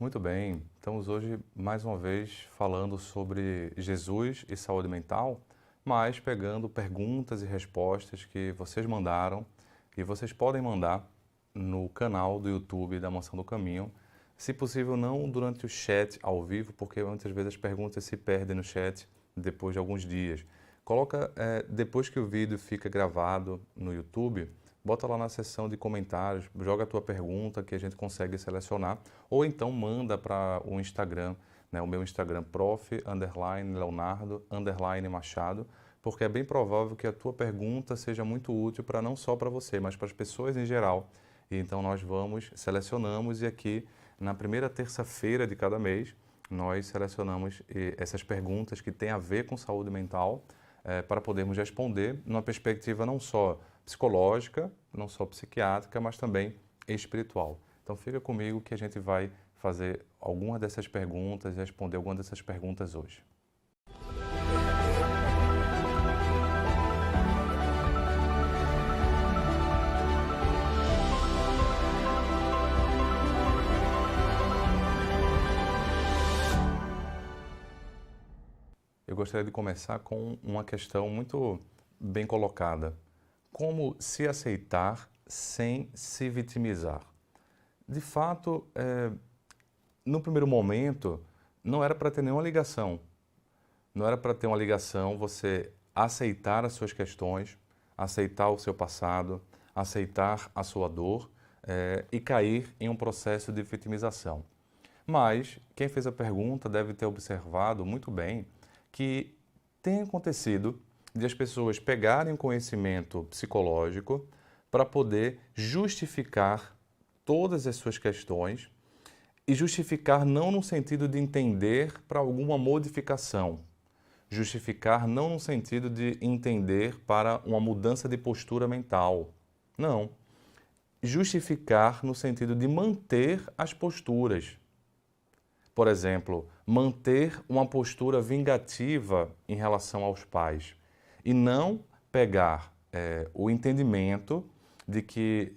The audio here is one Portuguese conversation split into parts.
Muito bem, estamos hoje mais uma vez falando sobre Jesus e saúde mental, mas pegando perguntas e respostas que vocês mandaram e vocês podem mandar no canal do YouTube da Mansão do Caminho. Se possível, não durante o chat ao vivo, porque muitas vezes as perguntas se perdem no chat depois de alguns dias. Coloca, depois que o vídeo fica gravado no YouTube, bota lá na seção de comentários, joga a tua pergunta que a gente consegue selecionar, ou então manda para o Instagram, né, o meu Instagram, prof_leonardo_machado, porque é bem provável que a tua pergunta seja muito útil para não só para você, mas para as pessoas em geral. E então nós selecionamos e aqui na primeira terça-feira de cada mês, nós selecionamos essas perguntas que têm a ver com saúde mental, para podermos responder numa perspectiva não só psicológica, não só psiquiátrica, mas também espiritual. Então fica comigo que a gente vai fazer algumas dessas perguntas e responder algumas dessas perguntas hoje. Eu gostaria de começar com uma questão muito bem colocada. Como se aceitar sem se vitimizar? De fato, no primeiro momento, não era para ter nenhuma ligação. Não era para ter uma ligação você aceitar as suas questões, aceitar o seu passado, aceitar a sua dor e cair em um processo de vitimização. Mas quem fez a pergunta deve ter observado muito bem que tem acontecido de as pessoas pegarem conhecimento psicológico para poder justificar todas as suas questões e justificar não no sentido de entender para alguma modificação, justificar não no sentido de entender para uma mudança de postura mental, não. Justificar no sentido de manter as posturas. Por exemplo, manter uma postura vingativa em relação aos pais e não pegar o entendimento de que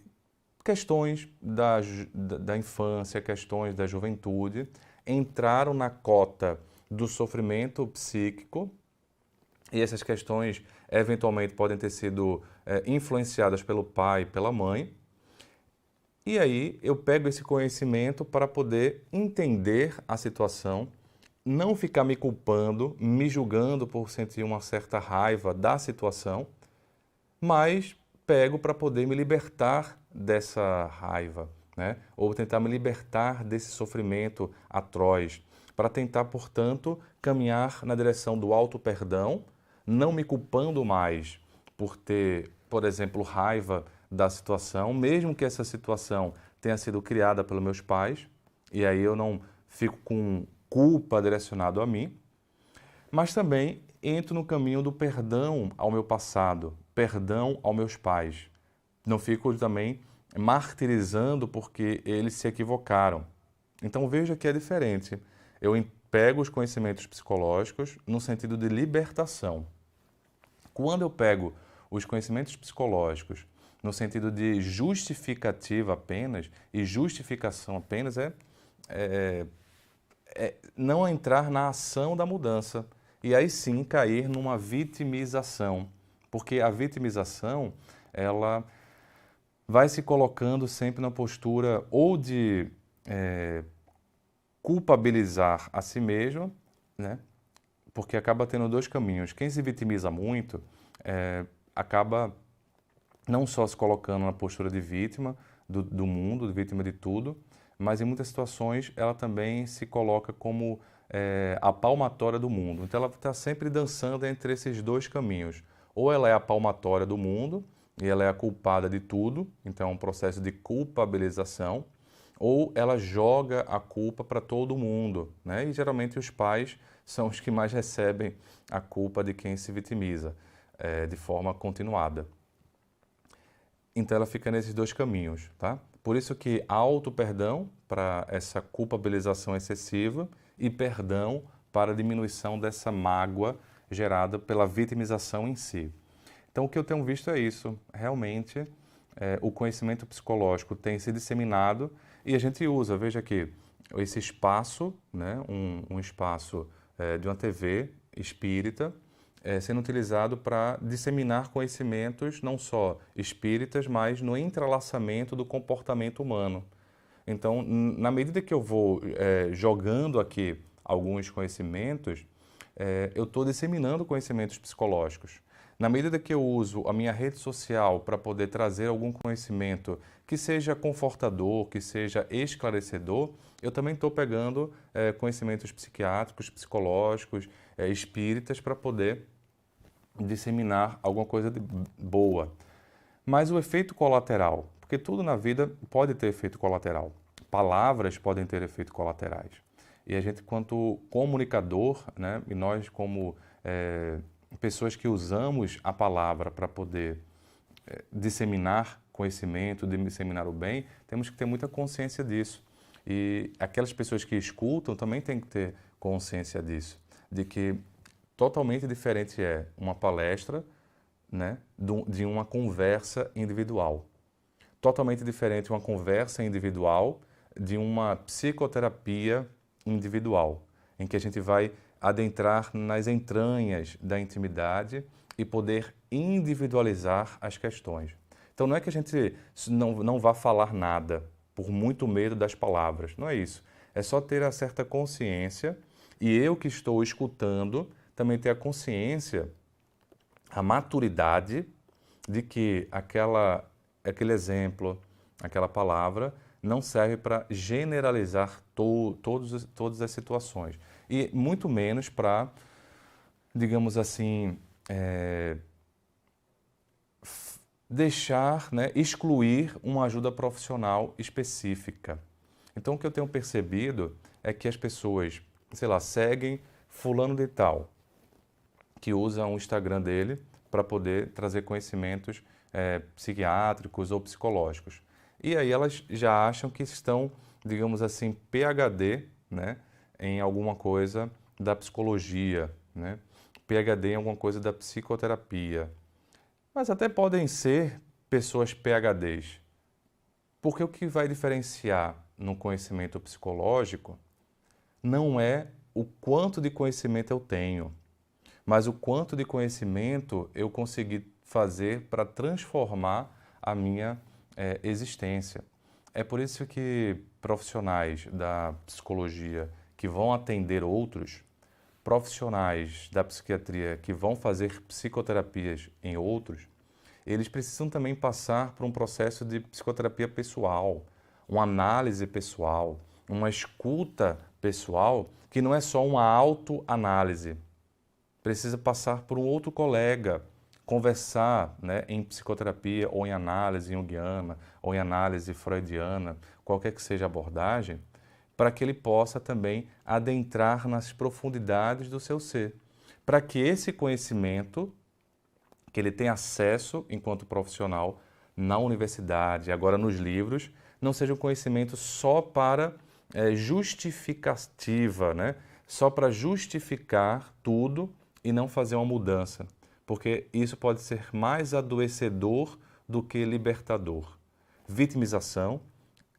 questões da infância, questões da juventude entraram na cota do sofrimento psíquico e essas questões eventualmente podem ter sido influenciadas pelo pai e pela mãe. E aí eu pego esse conhecimento para poder entender a situação, não ficar me culpando, me julgando por sentir uma certa raiva da situação, mas pego para poder me libertar dessa raiva, né? Ou tentar me libertar desse sofrimento atroz, para tentar, portanto, caminhar na direção do auto-perdão, não me culpando mais por ter, por exemplo, raiva da situação, mesmo que essa situação tenha sido criada pelos meus pais, e aí eu não fico com culpa direcionado a mim, mas também entro no caminho do perdão ao meu passado, perdão aos meus pais. Não fico também martirizando porque eles se equivocaram. Então veja que é diferente. Eu pego os conhecimentos psicológicos no sentido de libertação. Quando eu pego os conhecimentos psicológicos no sentido de justificativa apenas, e justificação apenas não entrar na ação da mudança, e aí sim cair numa vitimização, porque a vitimização, ela vai se colocando sempre na postura ou de culpabilizar a si mesmo, né? Porque acaba tendo dois caminhos. Quem se vitimiza muito acaba não só se colocando na postura de vítima do mundo, de vítima de tudo, mas em muitas situações ela também se coloca como a palmatória do mundo. Então ela está sempre dançando entre esses dois caminhos. Ou ela é a palmatória do mundo e ela é a culpada de tudo, então é um processo de culpabilização, ou ela joga a culpa para todo mundo, né? E geralmente os pais são os que mais recebem a culpa de quem se vitimiza de forma continuada. Então ela fica nesses dois caminhos, tá? Por isso que auto-perdão para essa culpabilização excessiva e perdão para a diminuição dessa mágoa gerada pela vitimização em si. Então o que eu tenho visto é isso, realmente o conhecimento psicológico tem se disseminado E a gente usa, veja aqui, esse espaço, né, um espaço de uma TV espírita, sendo utilizado para disseminar conhecimentos não só espíritas, mas no entrelaçamento do comportamento humano. Então, na medida que eu vou jogando aqui alguns conhecimentos, eu estou disseminando conhecimentos psicológicos. Na medida que eu uso a minha rede social para poder trazer algum conhecimento que seja confortador, que seja esclarecedor, eu também estou pegando conhecimentos psiquiátricos, psicológicos, espíritas para poder disseminar alguma coisa de boa. Mas o efeito colateral, porque tudo na vida pode ter efeito colateral. Palavras podem ter efeitos colaterais. E a gente, quanto comunicador, né, e nós como pessoas que usamos a palavra para poder disseminar conhecimento, disseminar o bem, temos que ter muita consciência disso. E aquelas pessoas que escutam também têm que ter consciência disso, de que totalmente diferente é uma palestra, né, de uma conversa individual. Totalmente diferente uma conversa individual de uma psicoterapia individual, em que a gente vai adentrar nas entranhas da intimidade e poder individualizar as questões. Então não é que a gente não vá falar nada por muito medo das palavras, não é isso. É só ter a certa consciência e eu que estou escutando também ter a consciência, a maturidade de que aquele exemplo, aquela palavra não serve para generalizar todas as situações. E muito menos para, digamos assim, deixar, né, excluir uma ajuda profissional específica. Então, o que eu tenho percebido é que as pessoas, sei lá, seguem fulano de tal, que usa o Instagram dele para poder trazer conhecimentos psiquiátricos ou psicológicos. E aí elas já acham que estão, digamos assim, PhD, né, em alguma coisa da psicologia, né, PhD em alguma coisa da psicoterapia. Mas até podem ser pessoas PhDs. Porque o que vai diferenciar no conhecimento psicológico não é o quanto de conhecimento eu tenho, mas o quanto de conhecimento eu consegui fazer para transformar a minha existência. É por isso que profissionais da psicologia que vão atender outros, profissionais da psiquiatria que vão fazer psicoterapias em outros, eles precisam também passar por um processo de psicoterapia pessoal, uma análise pessoal, uma escuta pessoal, que não é só uma autoanálise. Precisa passar por um outro colega, conversar, né, em psicoterapia ou em análise junguiana ou em análise freudiana, qualquer que seja a abordagem, para que ele possa também adentrar nas profundidades do seu ser, para que esse conhecimento que ele tem acesso enquanto profissional na universidade, agora nos livros, não seja um conhecimento só para justificativa, né? Só para justificar tudo e não fazer uma mudança, porque isso pode ser mais adoecedor do que libertador. Vitimização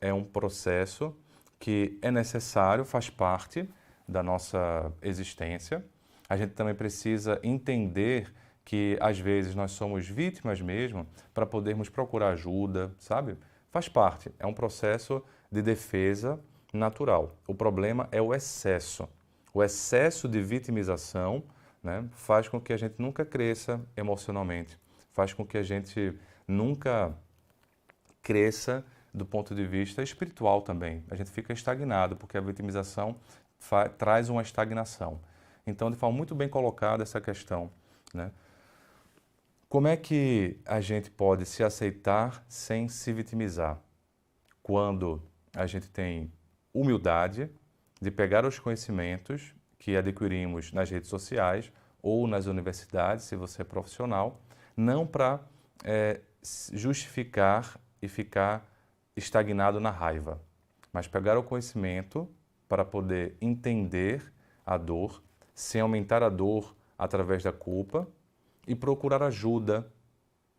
é um processo que é necessário, faz parte da nossa existência. A gente também precisa entender que às vezes nós somos vítimas mesmo para podermos procurar ajuda, sabe? Faz parte, é um processo de defesa natural. O problema é o excesso. O excesso de vitimização, né, faz com que a gente nunca cresça emocionalmente, faz com que a gente nunca cresça do ponto de vista espiritual também. A gente fica estagnado, porque a vitimização traz uma estagnação. Então, de forma muito bem colocada essa questão, né? Como é que a gente pode se aceitar sem se vitimizar? Quando a gente tem humildade de pegar os conhecimentos que adquirimos nas redes sociais ou nas universidades, se você é profissional, não para justificar e ficar estagnado na raiva, mas pegar o conhecimento para poder entender a dor, sem aumentar a dor através da culpa, e procurar ajuda,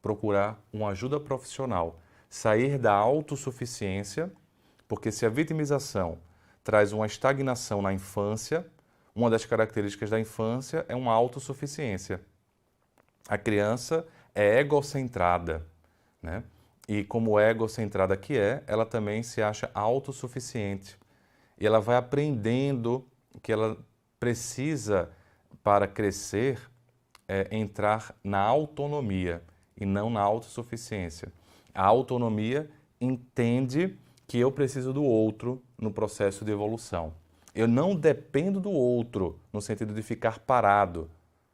procurar uma ajuda profissional, sair da autossuficiência Porque se a vitimização traz uma estagnação na infância, uma das características da infância é uma autossuficiência. A criança é egocentrada, né? E como egocentrada que é, ela também se acha autossuficiente. E ela vai aprendendo que ela precisa, para crescer, entrar na autonomia e não na autossuficiência. A autonomia entende que eu preciso do outro no processo de evolução. Eu não dependo do outro no sentido de ficar parado,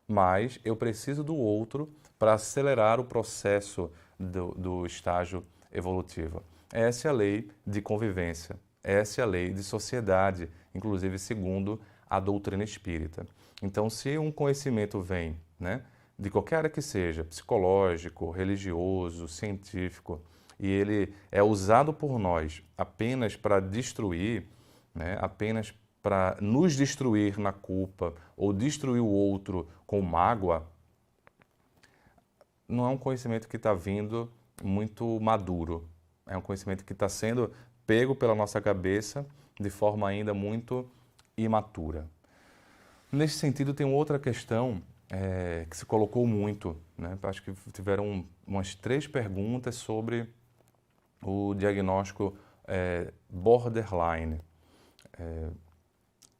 mas eu preciso do outro para acelerar o processo do estágio evolutivo. Essa é a lei de convivência, essa é a lei de sociedade, inclusive segundo a doutrina espírita. Então, se um conhecimento vem, né, de qualquer área que seja, psicológico, religioso, científico, e ele é usado por nós apenas para destruir, né, apenas para nos destruir na culpa ou destruir o outro com mágoa, não é um conhecimento que está vindo muito maduro. É um conhecimento que está sendo pego pela nossa cabeça de forma ainda muito imatura. Nesse sentido, tem outra questão que se colocou muito, né? Acho que tiveram umas 3 perguntas sobre o diagnóstico borderline.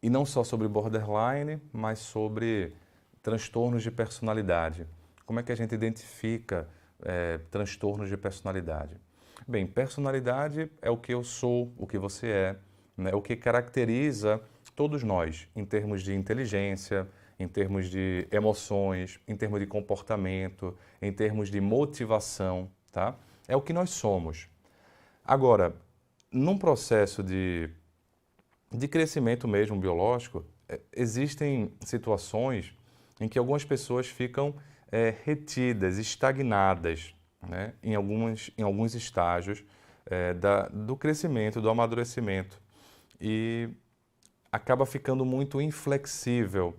E não só sobre borderline, mas sobre transtornos de personalidade. Como é que a gente identifica transtornos de personalidade? Bem, personalidade é o que eu sou, o que você é, né? O que caracteriza todos nós, em termos de inteligência, em termos de emoções, em termos de comportamento, em termos de motivação, tá? É o que nós somos. Agora, num processo de crescimento mesmo biológico, existem situações em que algumas pessoas ficam retidas, estagnadas, né, em alguns estágios do crescimento, do amadurecimento. E acaba ficando muito inflexível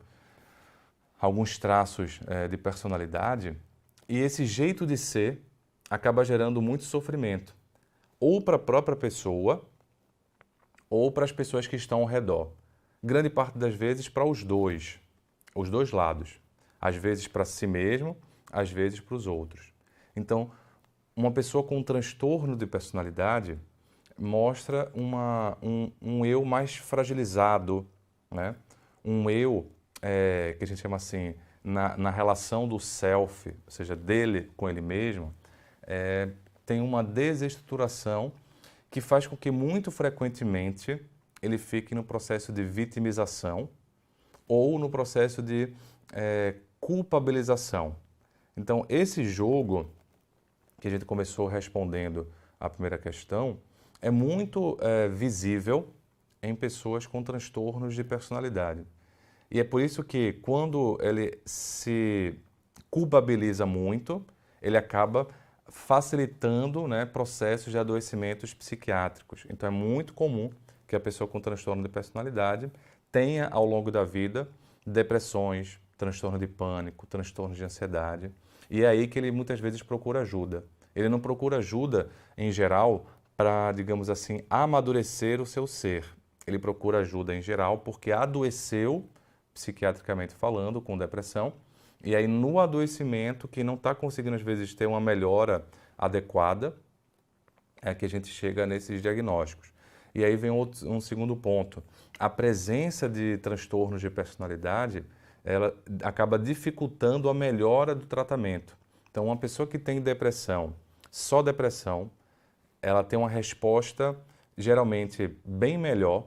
alguns traços de personalidade, e esse jeito de ser acaba gerando muito sofrimento, ou para a própria pessoa, ou para as pessoas que estão ao redor. Grande parte das vezes para os dois lados. Às vezes para si mesmo, às vezes para os outros. Então, uma pessoa com um transtorno de personalidade mostra um eu mais fragilizado, né? Um eu que a gente chama assim, na relação do self, ou seja, dele com ele mesmo, tem uma desestruturação que faz com que muito frequentemente ele fique no processo de vitimização ou no processo de culpabilização. Então, esse jogo que a gente começou respondendo a primeira questão é muito visível em pessoas com transtornos de personalidade. E é por isso que quando ele se culpabiliza muito, ele acaba facilitando, né, processos de adoecimentos psiquiátricos. Então é muito comum que a pessoa com transtorno de personalidade tenha ao longo da vida depressões, transtorno de pânico, transtorno de ansiedade. E é aí que ele muitas vezes procura ajuda. Ele não procura ajuda, em geral, para, digamos assim, amadurecer o seu ser. Ele procura ajuda, em geral, porque adoeceu, psiquiatricamente falando, com depressão, e aí no adoecimento, que não está conseguindo às vezes ter uma melhora adequada, é que a gente chega nesses diagnósticos. E aí vem um segundo ponto. A presença de transtornos de personalidade, ela acaba dificultando a melhora do tratamento. Então, uma pessoa que tem depressão, só depressão, ela tem uma resposta geralmente bem melhor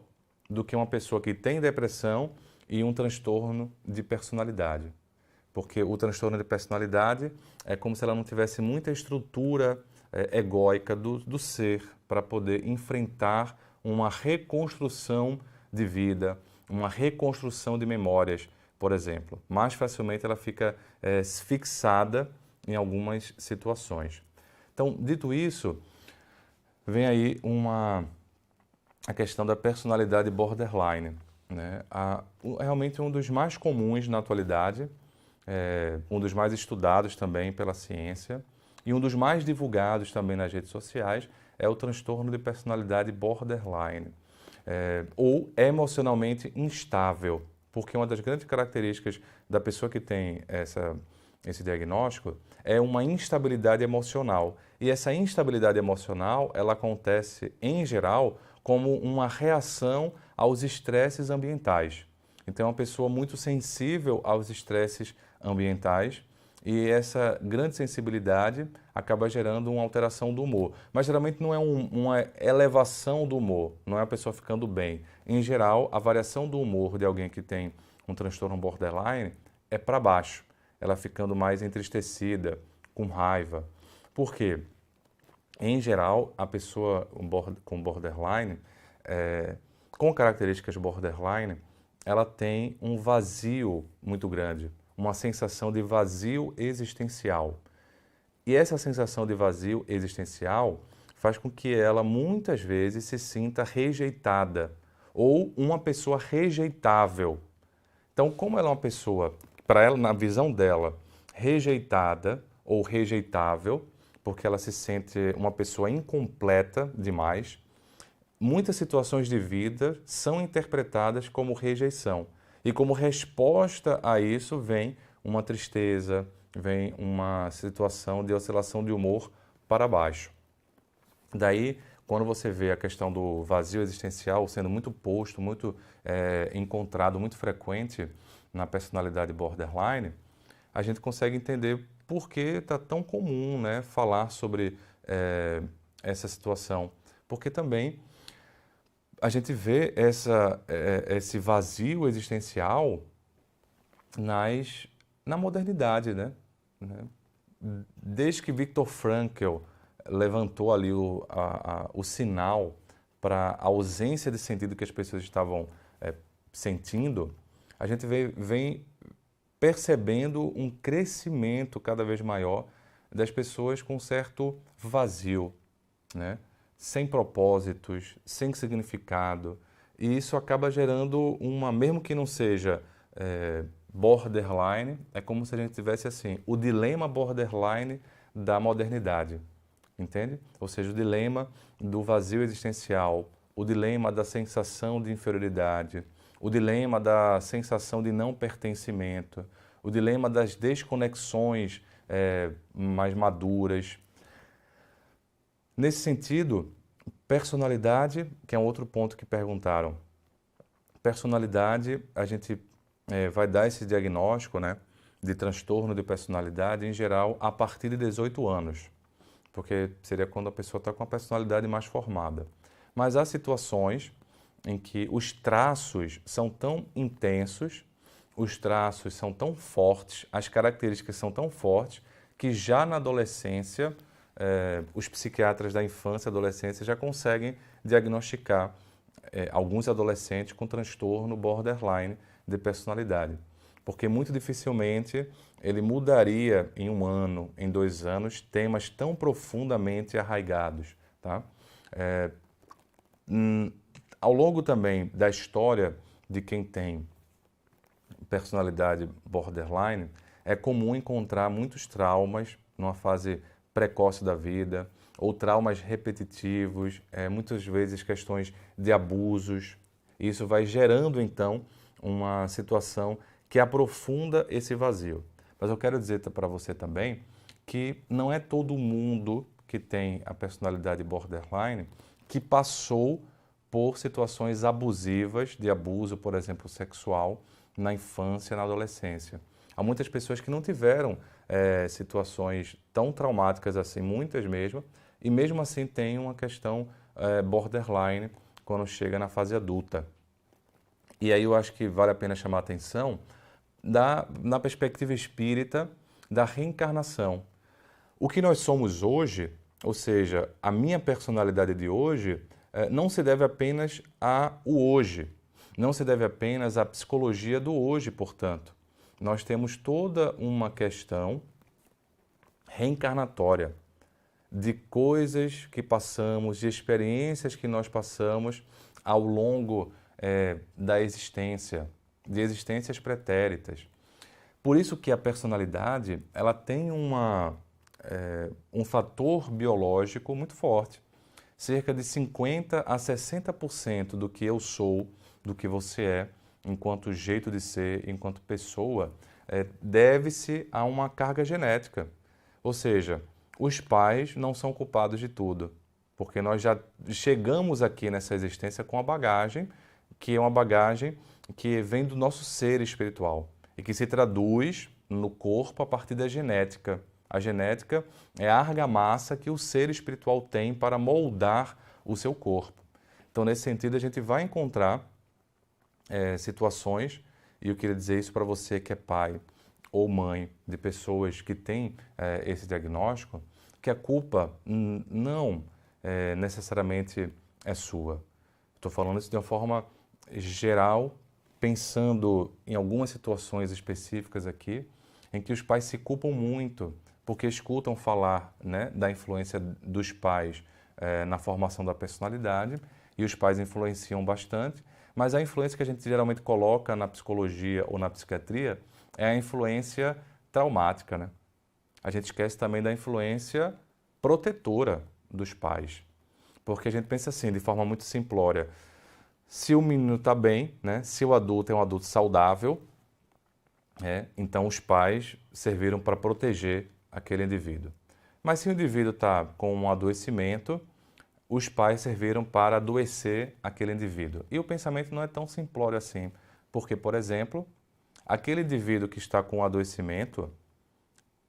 do que uma pessoa que tem depressão e um transtorno de personalidade. Porque o transtorno de personalidade é como se ela não tivesse muita estrutura egóica do ser para poder enfrentar uma reconstrução de vida, uma reconstrução de memórias, por exemplo. Mais facilmente ela fica fixada em algumas situações. Então, dito isso, vem aí a questão da personalidade borderline, né? Realmente um dos mais comuns na atualidade, um dos mais estudados também pela ciência e um dos mais divulgados também nas redes sociais é o transtorno de personalidade borderline, ou emocionalmente instável, porque uma das grandes características da pessoa que tem esse diagnóstico é uma instabilidade emocional. E essa instabilidade emocional, ela acontece, em geral, como uma reação aos estresses ambientais. Então, é uma pessoa muito sensível aos estresses ambientais e essa grande sensibilidade acaba gerando uma alteração do humor. Mas, geralmente, não é uma elevação do humor, não é a pessoa ficando bem. Em geral, a variação do humor de alguém que tem um transtorno borderline é para baixo, ela ficando mais entristecida, com raiva. Por quê? Em geral, a pessoa com borderline, com características borderline, ela tem um vazio muito grande, uma sensação de vazio existencial. E essa sensação de vazio existencial faz com que ela muitas vezes se sinta rejeitada ou uma pessoa rejeitável. Então, como ela é uma pessoa, para ela, na visão dela, rejeitada ou rejeitável, porque ela se sente uma pessoa incompleta demais, muitas situações de vida são interpretadas como rejeição. E como resposta a isso vem uma tristeza, vem uma situação de oscilação de humor para baixo. Daí, quando você vê a questão do vazio existencial sendo muito posto, muito encontrado, muito frequente na personalidade borderline, a gente consegue entender por que está tão comum, né, falar sobre essa situação. Porque também a gente vê esse vazio existencial na modernidade, né? Desde que Viktor Frankl levantou ali o sinal para a ausência de sentido que as pessoas estavam sentindo, a gente vem percebendo um crescimento cada vez maior das pessoas com certo vazio, né? Sem propósitos, sem significado. E isso acaba gerando mesmo que não seja borderline, é como se a gente tivesse assim, o dilema borderline da modernidade, entende? Ou seja, o dilema do vazio existencial, o dilema da sensação de inferioridade, o dilema da sensação de não pertencimento, o dilema das desconexões mais maduras. Nesse sentido, personalidade, que é um outro ponto que perguntaram. Personalidade, a gente vai dar esse diagnóstico, né, de transtorno de personalidade, em geral, a partir de 18 anos, porque seria quando a pessoa está com a personalidade mais formada. Mas há situações em que os traços são tão intensos, os traços são tão fortes, as características são tão fortes, que já na adolescência, os psiquiatras da infância e adolescência já conseguem diagnosticar alguns adolescentes com transtorno borderline de personalidade. Porque muito dificilmente ele mudaria em 1 ano, em 2 anos, temas tão profundamente arraigados. Tá? Ao longo também da história de quem tem personalidade borderline, é comum encontrar muitos traumas numa fase precoce da vida, ou traumas repetitivos, muitas vezes questões de abusos. Isso vai gerando, então, uma situação que aprofunda esse vazio. Mas eu quero dizer para você também que não é todo mundo que tem a personalidade borderline que passou por situações abusivas, de abuso, por exemplo, sexual, na infância e na adolescência. Há muitas pessoas que não tiveram situações tão traumáticas assim, muitas mesmo, e mesmo assim tem uma questão borderline quando chega na fase adulta. E aí eu acho que vale a pena chamar a atenção na perspectiva espírita da reencarnação. O que nós somos hoje, ou seja, a minha personalidade de hoje, não se deve apenas ao hoje, não se deve apenas à psicologia do hoje, portanto. Nós temos toda uma questão reencarnatória de coisas que passamos, de experiências que nós passamos ao longo da existência, de existências pretéritas. Por isso que a personalidade ela tem um fator biológico muito forte. cerca de 50% a 60% do que eu sou, do que você é, enquanto jeito de ser, enquanto pessoa, deve-se a uma carga genética. Ou seja, os pais não são culpados de tudo, porque nós já chegamos aqui nessa existência com a bagagem, que é uma bagagem que vem do nosso ser espiritual e que se traduz no corpo a partir da genética. A genética é a argamassa que o ser espiritual tem para moldar o seu corpo. Então, nesse sentido, a gente vai encontrar situações, e eu queria dizer isso para você que é pai ou mãe de pessoas que têm esse diagnóstico, que a culpa não necessariamente é sua. Estou falando isso de uma forma geral, pensando em algumas situações específicas aqui, em que os pais se culpam muito, porque escutam falar, né, da influência dos pais na formação da personalidade, e os pais influenciam bastante, mas a influência que a gente geralmente coloca na psicologia ou na psiquiatria é a influência traumática, né? A gente esquece também da influência protetora dos pais, porque a gente pensa assim, de forma muito simplória, se o menino está bem, né? Se o adulto é um adulto saudável, então os pais serviram para proteger aquele indivíduo. Mas se o indivíduo está com um adoecimento, os pais serviram para adoecer aquele indivíduo. E o pensamento não é tão simplório assim, porque, por exemplo, aquele indivíduo que está com um adoecimento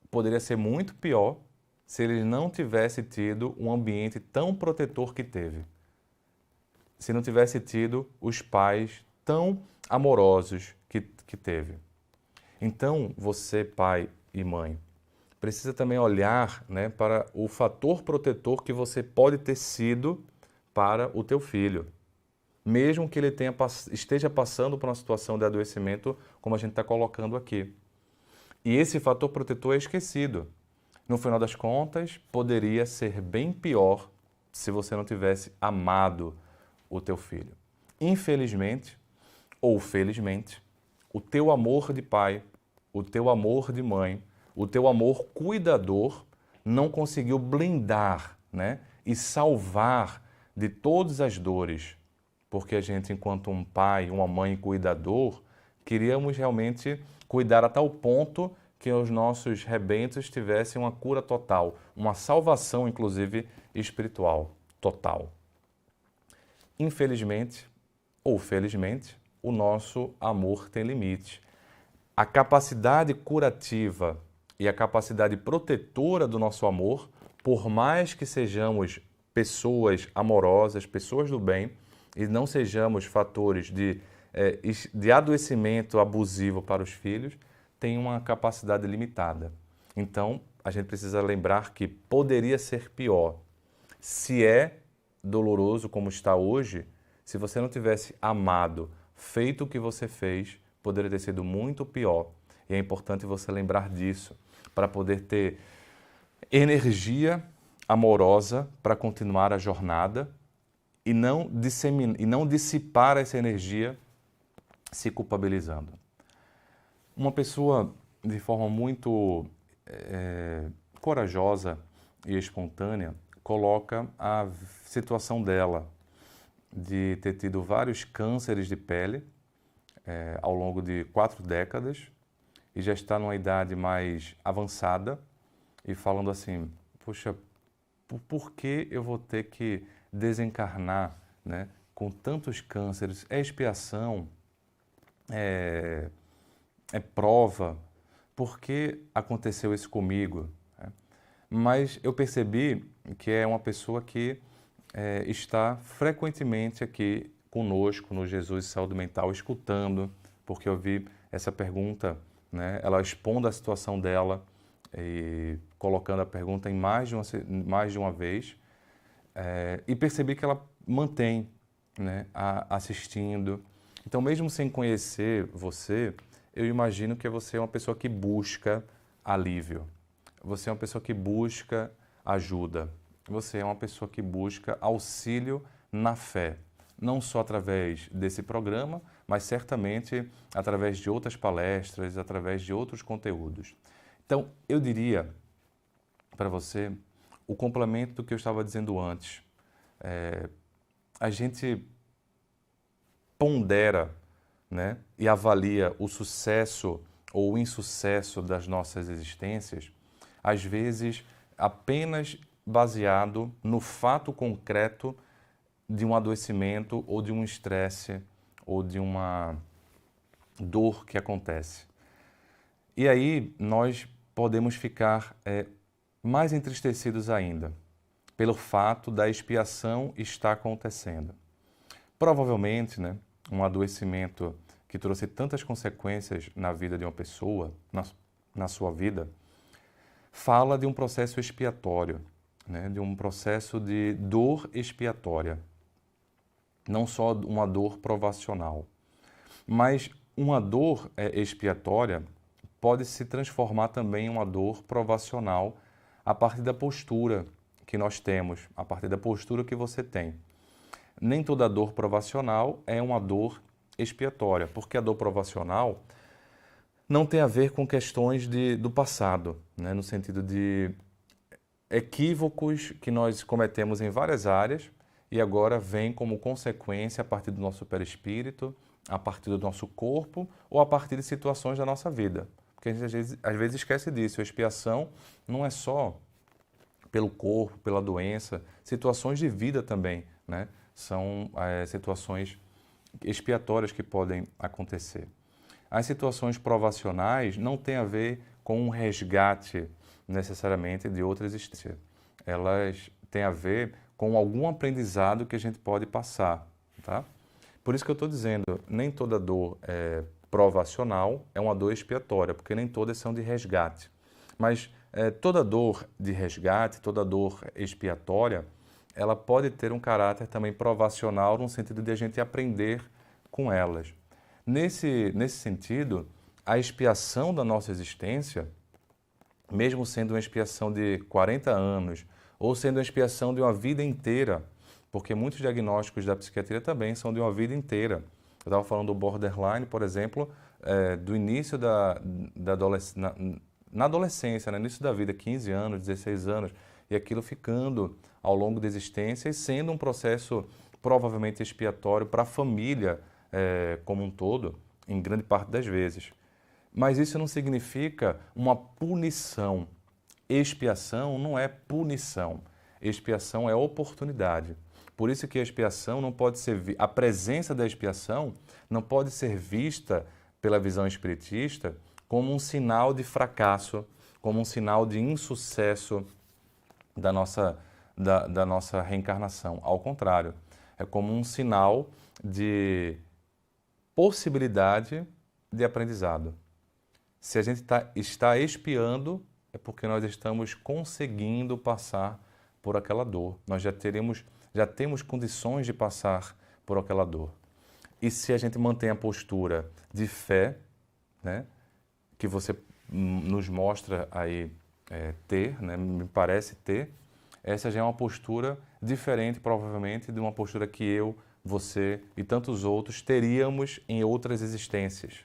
poderia ser muito pior se ele não tivesse tido um ambiente tão protetor que teve. Se não tivesse tido os pais tão amorosos que teve. Então, você, pai e mãe, precisa também olhar, né, para o fator protetor que você pode ter sido para o teu filho. Mesmo que ele esteja passando por uma situação de adoecimento, como a gente está colocando aqui. E esse fator protetor é esquecido. No final das contas, poderia ser bem pior se você não tivesse amado o teu filho. Infelizmente, ou felizmente, o teu amor de pai, o teu amor de mãe, o teu amor cuidador não conseguiu blindar, né, e salvar de todas as dores, porque a gente, enquanto um pai, uma mãe cuidador, queríamos realmente cuidar a tal ponto que os nossos rebentos tivessem uma cura total, uma salvação, inclusive, espiritual total. Infelizmente, ou felizmente, o nosso amor tem limite. A capacidade curativa e a capacidade protetora do nosso amor, por mais que sejamos pessoas amorosas, pessoas do bem, e não sejamos fatores de adoecimento abusivo para os filhos, tem uma capacidade limitada. Então, a gente precisa lembrar que poderia ser pior. Se é doloroso como está hoje, se você não tivesse amado, feito o que você fez, poderia ter sido muito pior. E é importante você lembrar disso, para poder ter energia amorosa para continuar a jornada e não dissipar essa energia se culpabilizando. Uma pessoa, de forma muito corajosa e espontânea, coloca a situação dela de ter tido vários cânceres de pele ao longo de 4 décadas e já está numa idade mais avançada e falando assim, poxa, por que eu vou ter que desencarnar, né, com tantos cânceres? É expiação? É prova? Por que aconteceu isso comigo? Mas eu percebi que é uma pessoa que está frequentemente aqui conosco no Jesus Saúde Mental, escutando, porque eu vi essa pergunta, né, ela expondo a situação dela e colocando a pergunta em mais de uma vez, e percebi que ela mantém, né, assistindo. Então, mesmo sem conhecer você, eu imagino que você é uma pessoa que busca alívio. Você é uma pessoa que busca ajuda. Você é uma pessoa que busca auxílio na fé. Não só através desse programa, mas certamente através de outras palestras, através de outros conteúdos. Então, eu diria para você o complemento do que eu estava dizendo antes. a gente pondera, né, e avalia o sucesso ou o insucesso das nossas existências, às vezes apenas baseado no fato concreto de um adoecimento ou de um estresse ou de uma dor que acontece. E aí nós podemos ficar mais entristecidos ainda pelo fato da expiação estar acontecendo. Provavelmente, né, um adoecimento que trouxe tantas consequências na vida de uma pessoa, na sua vida, fala de um processo expiatório, né, de um processo de dor expiatória. Não só uma dor provacional, mas uma dor expiatória pode se transformar também em uma dor provacional a partir da postura que nós temos, a partir da postura que você tem. Nem toda dor provacional é uma dor expiatória, porque a dor provacional não tem a ver com questões do passado, né? No sentido de equívocos que nós cometemos em várias áreas e agora vem como consequência a partir do nosso perispírito, a partir do nosso corpo ou a partir de situações da nossa vida. Porque a gente às vezes esquece disso. A expiação não é só pelo corpo, pela doença, situações de vida também, né? São situações expiatórias que podem acontecer. As situações provacionais não têm a ver com um resgate necessariamente de outra existência. Elas têm a ver com algum aprendizado que a gente pode passar, tá? Por isso que eu estou dizendo, nem toda dor provacional é uma dor expiatória, porque nem todas são de resgate. Mas toda dor de resgate, toda dor expiatória, ela pode ter um caráter também provacional no sentido de a gente aprender com elas. Nesse sentido, a expiação da nossa existência, mesmo sendo uma expiação de 40 anos, ou sendo uma expiação de uma vida inteira, porque muitos diagnósticos da psiquiatria também são de uma vida inteira. Eu estava falando do borderline, por exemplo, do início na adolescência, no início da vida, 15 anos, 16 anos, e aquilo ficando ao longo da existência e sendo um processo provavelmente expiatório para a família como um todo, em grande parte das vezes. Mas isso não significa uma punição. Expiação não é punição. Expiação é oportunidade. Por isso que a expiação não pode ser... A presença da expiação não pode ser vista pela visão espiritista como um sinal de fracasso, como um sinal de insucesso da nossa reencarnação. Ao contrário, é como um sinal de possibilidade de aprendizado. Se a gente está expiando, é porque nós estamos conseguindo passar por aquela dor. Nós já temos condições de passar por aquela dor. E se a gente mantém a postura de fé, né, que você nos mostra aí ter, né, me parece ter, essa já é uma postura diferente, provavelmente, de uma postura que eu, você e tantos outros teríamos em outras existências.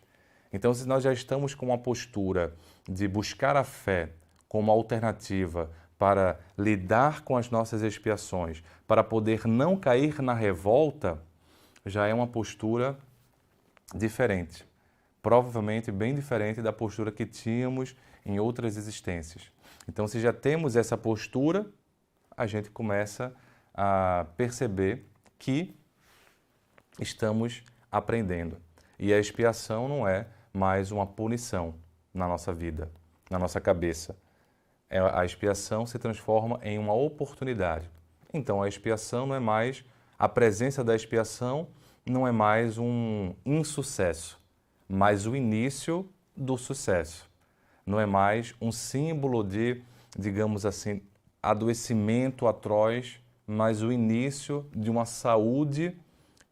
Então, se nós já estamos com uma postura de buscar a fé como alternativa para lidar com as nossas expiações, para poder não cair na revolta, já é uma postura diferente. Provavelmente bem diferente da postura que tínhamos em outras existências. Então, se já temos essa postura, a gente começa a perceber que estamos aprendendo. E a expiação não é mais uma punição na nossa vida, na nossa cabeça. A expiação se transforma em uma oportunidade. Então, a expiação não é mais... A presença da expiação não é mais um insucesso, mas o início do sucesso. Não é mais um símbolo de, digamos assim, adoecimento atroz, mas o início de uma saúde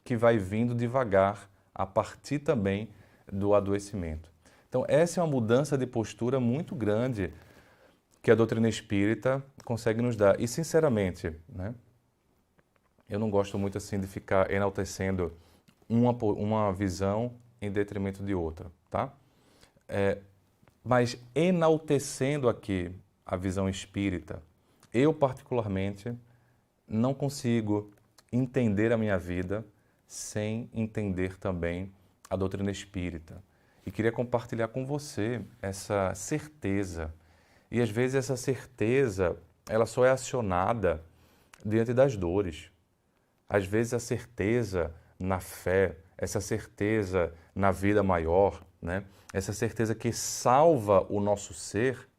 que vai vindo devagar a partir também do adoecimento. Então, essa é uma mudança de postura muito grande que a doutrina espírita consegue nos dar. E, sinceramente, né, eu não gosto muito assim de ficar enaltecendo uma visão em detrimento de outra, tá? Mas enaltecendo aqui a visão espírita, eu particularmente não consigo entender a minha vida sem entender também a doutrina espírita. E queria compartilhar com você essa certeza. E às vezes essa certeza, ela só é acionada diante das dores. Às vezes a certeza na fé, essa certeza na vida maior, né? Essa certeza que salva o nosso ser,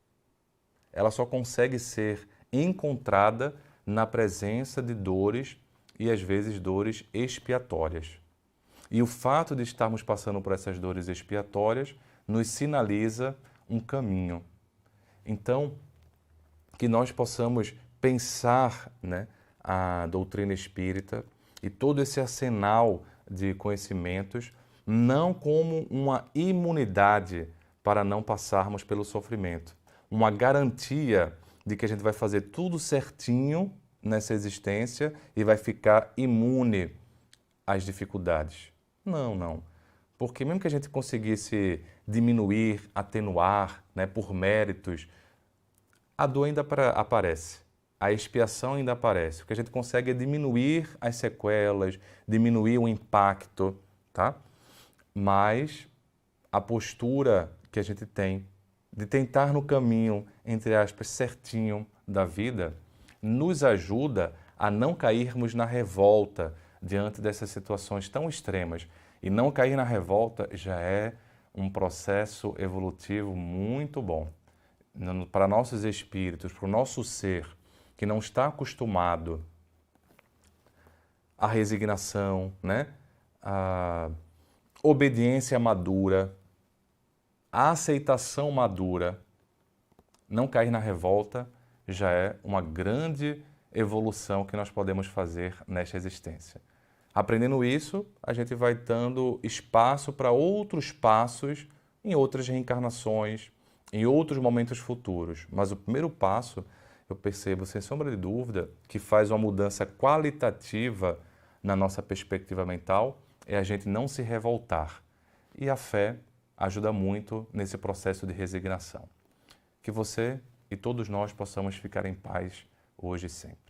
ela só consegue ser encontrada na presença de dores e às vezes dores expiatórias. E o fato de estarmos passando por essas dores expiatórias nos sinaliza um caminho. Então, que nós possamos pensar, né, a doutrina espírita e todo esse arsenal de conhecimentos não como uma imunidade para não passarmos pelo sofrimento, uma garantia de que a gente vai fazer tudo certinho nessa existência e vai ficar imune às dificuldades. Não, não. Porque mesmo que a gente conseguisse diminuir, atenuar, né, por méritos, a dor ainda aparece, a expiação ainda aparece. O que a gente consegue é diminuir as sequelas, diminuir o impacto, tá? Mas a postura que a gente tem de tentar no caminho, entre aspas, certinho da vida, nos ajuda a não cairmos na revolta diante dessas situações tão extremas. E não cair na revolta já é um processo evolutivo muito bom. Para nossos espíritos, para o nosso ser, que não está acostumado à resignação, né? À obediência madura, à aceitação madura, não cair na revolta já é uma grande evolução que nós podemos fazer nesta existência. Aprendendo isso, a gente vai dando espaço para outros passos em outras reencarnações, em outros momentos futuros. Mas o primeiro passo, eu percebo, sem sombra de dúvida, que faz uma mudança qualitativa na nossa perspectiva mental, é a gente não se revoltar. E a fé ajuda muito nesse processo de resignação. Que você e todos nós possamos ficar em paz hoje e sempre.